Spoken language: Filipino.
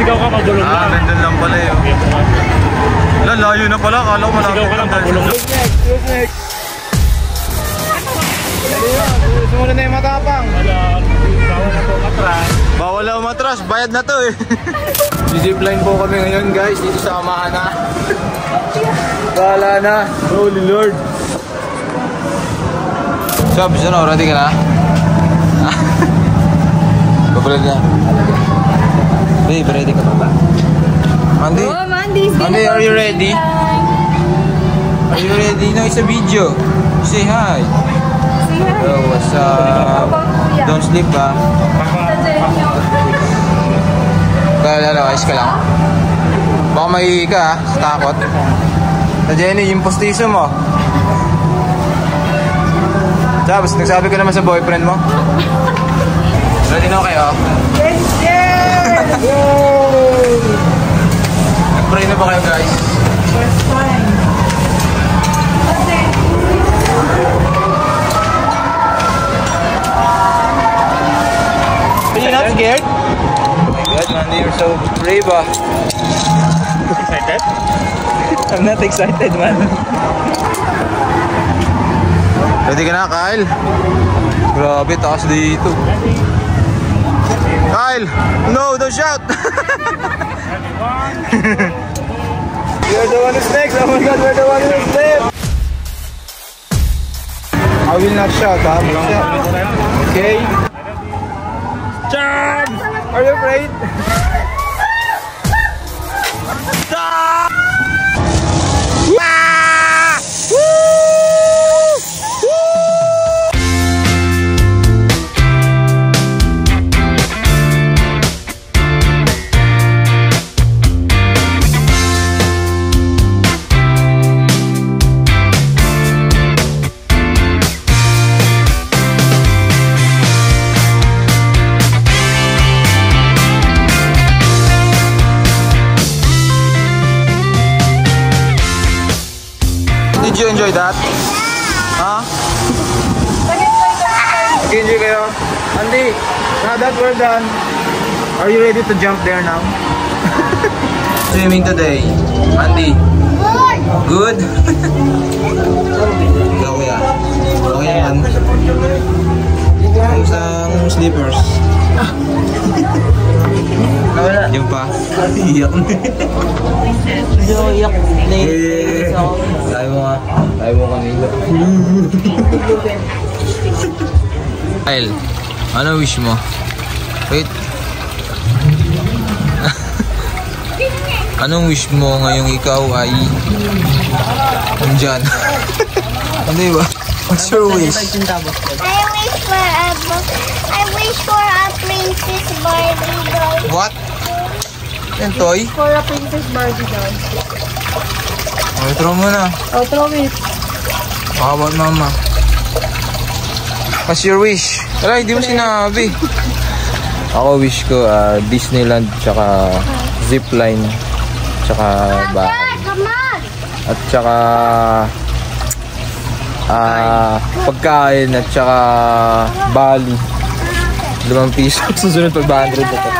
Sigaw ka, mabulong lang. Nandun lang pala yun. Layo na pala, akala ko malapit. Sigaw ka lang, mabulong lang. Who's next? Sumunod na yung matapang. Bawal na po matras. Bawal na umatras, bayad na to eh. Zipline po kami ngayon guys, dito sa Amana. Bahala na. Holy Lord. Sab, ready ka na? Papalag na. Babe, ready ka pa ba? Mandy? Oh, Mandy, are you ready? Are you ready? No, it's a video. Say hi. Say hi. Oh, what's up? Don't sleep ha. Ayos ka lang. Baka mahihi ka ha, takot. Sa Jenny, yung postiso mo. Tapos, nagsabi ko naman sa boyfriend mo. Ready na kayo? Yes, yes! Nag-pray na ba kayo guys? First time. Are you not scared? Oh my God, Mandy, you're so brave ah. Excited? I'm not excited, man. Ready ka na, Kyle? Grabe, taas dito. Kyle! No, don't shout! You're the one who's next. Oh my God, we're the one who's left. I will not shout, ha? Okay? Jump! Are you afraid? Stop! Did you enjoy that? Huh? Nag-enjoy kayo? Andy, now that we're done, are you ready to jump there now? Swimming today. Andy. Good? Ikaw kuya. Okay naman. Ang isang slippers. Wala. Yung pa. Iyak na. Iyak. Sabi mo nga. Sabi mo kanila. Kyle, ano wish mo? Wait. Anong wish mo ngayong ikaw ay nandyan? Ano ba? What's your wish? I wish for a Princess Barbie doll. What? Yung toy? For a Princess Barbie doll. Oh, throw mo na. Oh, throw it. How about mama? What's your wish? Wala, hindi mo sinabi. Ako wish ko Disneyland, tsaka zipline, tsaka bahay. At tsaka pagkain, at tsaka Bali. 5 piso. Susunod pag 100 na to.